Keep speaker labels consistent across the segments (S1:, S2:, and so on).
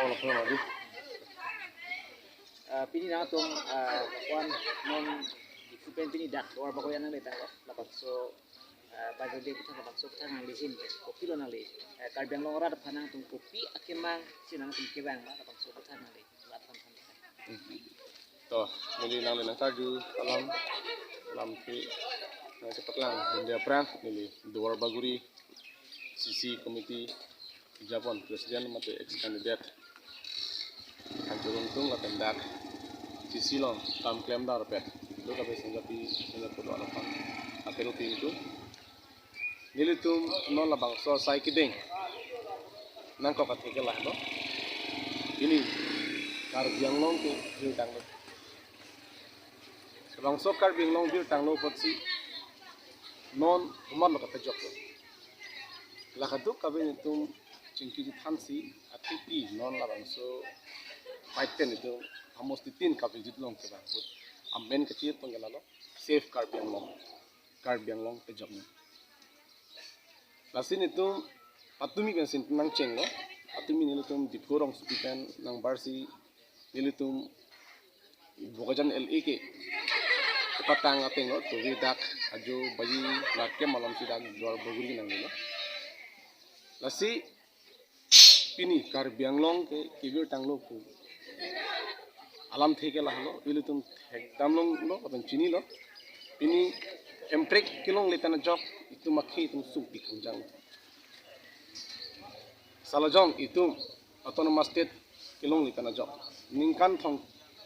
S1: lo pun lagi.
S2: Pini na tong kuan non ikupen pini dak or ba ko yan ang leta lapat so bago de kita lapat so tang lihin kopi lo nali karbang lo ora phanang tung kopi akemang sinang tung kebang ba lapat so tang nali lapan
S1: Toh, mili nang lenang kaju alam ki cepat lang India Prank mili Dwar Baguri CC Committee Japon Presiden mate ex candidate Anturuntung latendak CC long kam klaim dar pet itu kabe senggapi podo alapan apelo itu nilitum non labang so sai kideng nang ko katike lah no ini kar biang long ke bil tang lo sebang so kar biang long bil tang lo potsi non umar lo kata jok la khadu kabe nitum cingki thansi atipi non labang so paiten itu hamos titin kabe jitlong ke bang amen kecil penggalalo safe kar biang long ke jok lasin itu patumi kan sin nang ceng lo patumi nilutum diporong supikan nang barsi nilutum bokajan LEK patang ateng lo tu dak ajo bayi lakke malam sidang Dwar Baguri nang lo lasi pini kar biang long ke kibir tang lo ku alam theke lah lo nilutum ekdam long lo apan chini lo pini emprek kilong letana job itu makhi itu suk dikanjang salajong itu autonomous state kilong litana job ningkan thong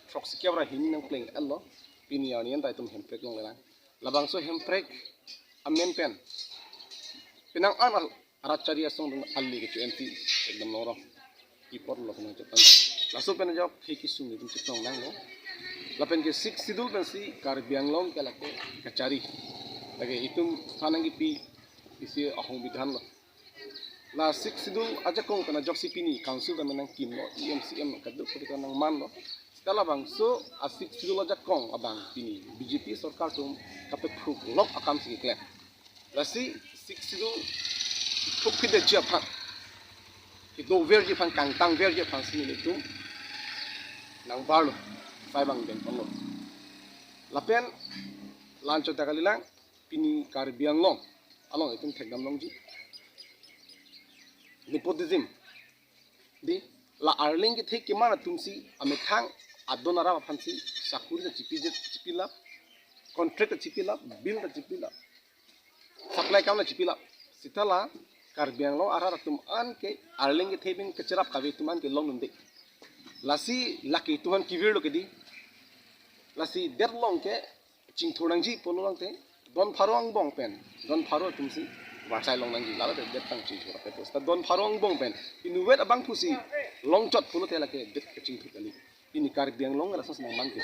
S1: troxikiabra hin nang pleng allo pini anian ta itum emprek long lela labang so emprek amen pen pinang anal arachari asong dong alli ke MT ekdam loro ipor lo kana jatan laso pen job hiki sung itu chitong nang lo lapen ke 6 sidul pen si kar biang long ke lako kacari lagi itu fanangi pi isi ahong bidhan lo la 6 sidul aja kong kana job sipini council da menang kim lo EMCM kaduk kita nang man lo setelah bang so asik sidul aja kong abang pini BJP sarkar tum kapet phuk lok akam si klep la si 6 sidul phuk khide jia phan itu verji phan kang tang verji phan sini itu nang bar lo sai bang den lo lapen lancho takalilang pini kar biang long along itu thekdam long ji nepotism di la arling ke thek kimana tumsi amethang adonara phansi sakuri da chipila contract chipila bill da chipila supply kam da chipila sitala kar biang long arara tum an ke arling ke thebing ke cherap kabe tuman ke long nunde lasi laki tuhan kivir lo ke di lasi dead long ke ching thorang ji polong te don pharong bong pen don pharo tumsi wasai long nang ji lala de det tang chi chura petos ta don pharong bong pen inu wet abang pusi long chot pulo te lake det ching thukali ini kar biang long rasas nang man ke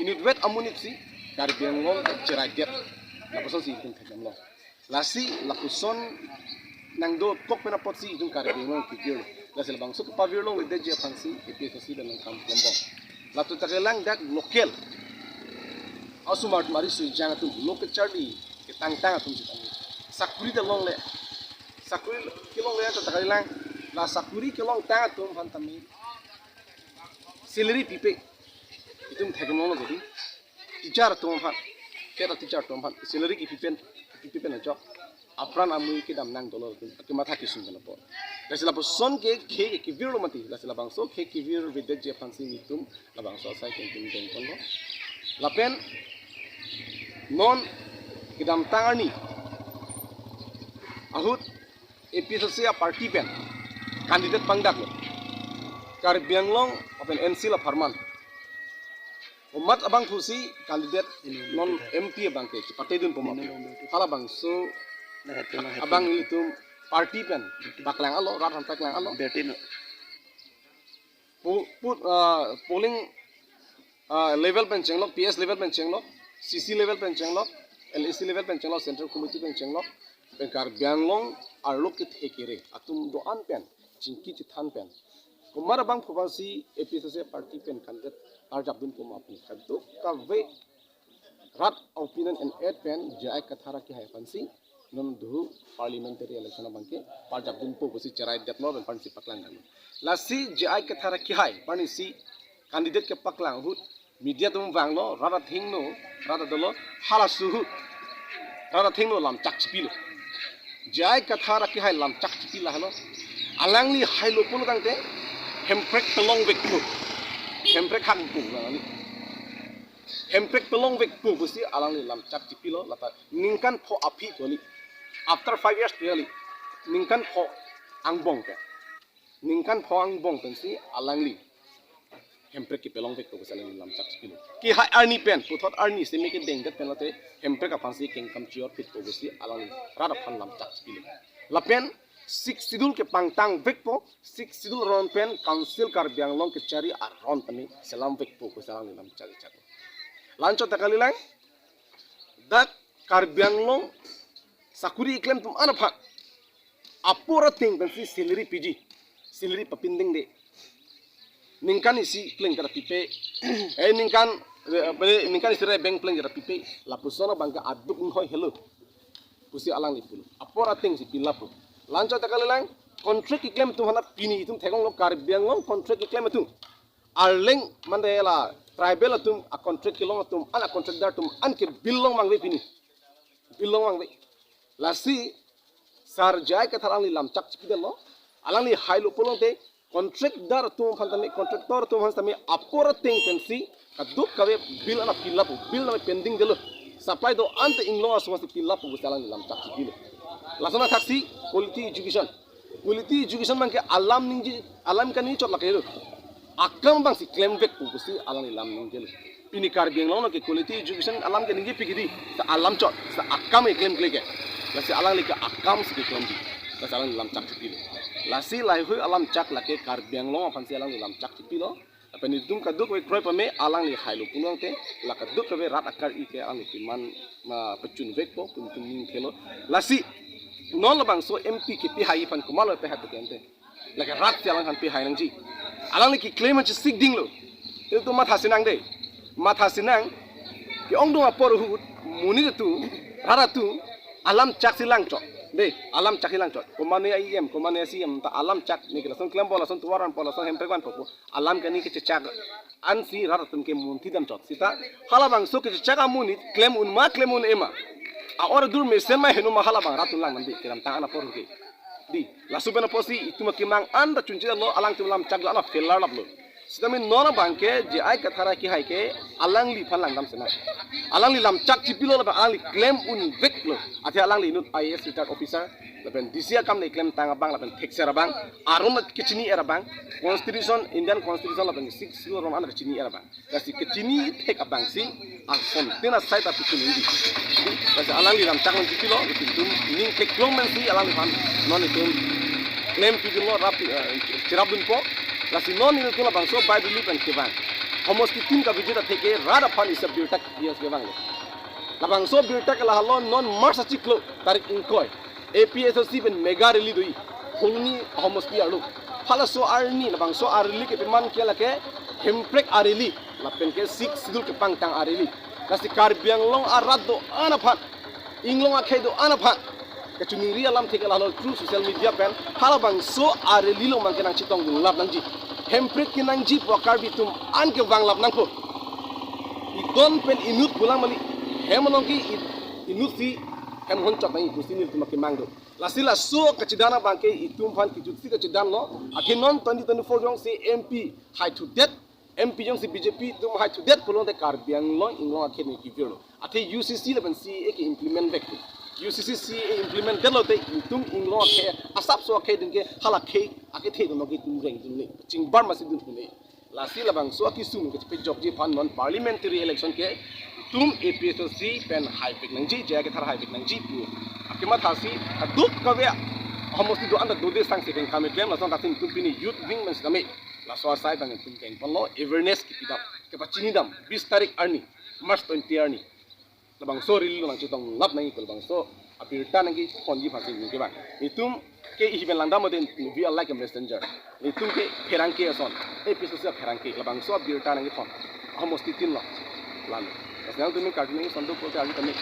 S1: inu wet amunip si kar biang long cherai det la pason si tung thakam long lasi lakuson nang do kok pena pot si jung kar biang long kikir lasi labang so pavir long de je phansi epsc dan nang kam lombong latu tagelang dak local asumart mari sui jang tu local charli ke tang atum si tang sakuri de long le sakuri kilong le ta tagelang la sakuri kilong tang atum han tami salary pipe itum thekmo no jadi teacher tum han kera teacher tum han salary ki pipe na job apran amui ke dam nang dollar ke matha ki sung na po lasila po son ke ki virlo mati lasila bang so ke ki vir with the japanese nitum la bang so sai ke tum den kono lapen non kidam tangani ahut APSC party pen candidate pangdak lo kar bianglong open NC la farman umat abang fusi candidate non MP abang ke partai dun poma hala bang so abang itu party pen baklang alo rat baklang alo betin put polling level pen chenglok PS level pen chenglok CC level pen chenglok LAC level pen chenglok central committee pen chenglok pen kar bianglong arlok ke thekere atum do an pen chingki chithan pen kumar abang phubasi APSC party pen candidate arjabdun pomapi kaduk ka ve rat opinion and ad pen jai kathara ki hai fansi non duhu parliamentary election bangke parjab din po kusi cerai develop and pansi paklang dan lasi jai ke thara ki hai pani si candidate ke paklang hut media tum banglo rada thingno rada dolo hala suhu rada thingno lam chak chipilo jai ke thara ki hai lam chak chipila halo alangli hai lo pulo tangte hemprek pelong bekmu hemprek hang pu ngali hemprek pelong bekmu kusi alangli lam chak chipilo lata ningkan pho api toli after 5 years really ningkan pho angbong pe ningkan pho angbong pensi alangli hemprek ki pelong bek ko salang lam chak chipilo ki hai arni pen puthot arni se me ke dengat pen late hemprek ka pansi kengkam chior pit ko kusi alangli rada phan lam chak chipilo la pen 6 sidul ke pangtang vekpo 6 sidul ron pen council kar bianglong ke cari aron tani selam vekpo ko salang lam chak chak lancho takali lang dak kar bianglong sakuri claim tum ana phat apura ting pensi salary pg salary papinding de ningkan isi claim kara pipe ningkan isi bank claim kara pipe la pusona bangka aduk ngoi hello pusi alang lipul apura ting si pilapu lancho takali lang contract claim tum hana pini tum thegong lo kar bianglong contract claim tum arleng mandela tribal tum a contract kilong tum ana contract dar tum an ke billong mangwe pini billong mangwe lasi sar jai ka tharang li lam chak chipidelo alang li hailo pulong te contract dar tum phantami contractor tum phantami apora ting pensi kaduk kawe bill ana fill bill na pending delo supply do ante inglong aswas fill up busalang li lam chak chipilo lasana taksi quality education man ke alam kan ni chot lakelo akam bang si claim back busi alang li lam ningel pini kar biang lo ke quality education alam ke ningi pigidi sa alam chot sa akam e claim kleke lasi alang li ke akam si claim di lasi alang lam chak chipilo lasi lai hui alam chak lake kar biang lo fan si alang lam chak chipilo apa ni dum kaduk we kroi pame alang li hailo punong te la kaduk ke rat akar ike ang kiman ma pecun vek po tum ning khelo lasi non labang so mp ke pi hai fan kumalo pe hat kente lake rat si alang han pi hai nang ji alang li ki claim chi sik ding lo itu matha sinang ki ong dong apor hu muni tu rara tu alam chak silang chok de alam chak silang chok komane sim ta alam chak ni ke son claim bola son tuaran bola son hemprekwan popo alam ke ni ke chak an si rara tum ke munti dam chok sita halabang so ke chak amuni claim un ema a or dur me sema henu ma halabang ratun lang mandi kiram ta ana por ke di la subena posi itu makimang anda cunci lo alang tum lam chak ana felar lab lo Sidami nona bangke je ai kathara ki hai ke alang li phalang dam sena alang li lam chak chipilo la alang li claim un vek lo ati alang li nut IAS retired officer la ben disia kam ni claim tanga bang la ben texera bang arum kichini era bang constitution indian constitution la ben 6 silo rom ana kichini era bang kasi kichini tek abang si ang som tena site api kini kasi alang li lam chak chipilo tum ni tek long men si alang li phan non itum claim pipilo rap tirabun po lasi non ini tu la bang so by belief and kevang almost 15 ka bijita theke rada fan is a birtak yes kevang la bang so birtak la halon non mars achiklo tarik inkoi APSOC ben mega rally doi holni almost ki alu hala so arni la bang so arli ke peman ke la ke hemprek arili la pen ke 6 sidul ke pangtang arili lasi kar biang long arado ana phat inglong akhedo ana phat kecuniri alam theke la through social media pen hala bang so arili lo man ke nang chitong lap nang ji hemprek ki nang ji pokar bitum an ke wang lap nang ko idon pen inut bulang mali hemonong ki inut si hem hon chok nang kusinil tu makimang do lasila so kachidana bangke itum fan ki jutsi kachidan no akinon 2024 jong si MP high to death MP jong si BJP tum high to death pulong de kar biang lo inglong akhen ki virlo ate UCC leban si ek implement back UCC implement delo te tum inglong akhe asap so akhe ding ke hala khe akhe the no ki tum reng ding ne chingbar ma si dun ne lasi labang so ki sum ke pe job ji fan non parliamentary election ke tum APSOC pen high pick nang ji ja ke thar high pick nang ji pu akima thasi aduk ka ve almost do anda do de sang se pen kame claim la son tatin tum pini youth wing man kame la so sai bang tum ken palo awareness ki pidap ke pachini dam 20 tarik arni March 20 arni labang so rili lang chitong lap nang ikol bang so apirta nang ki phone ji phasi ni ke bang itum ke ihben langda moden we are like a messenger itum ke pherang ke son APSOC pherang ke labang so apirta nang ki phone almost 3 lakh lalu sekarang tu ni kartu ni sanduk ko ke agi tani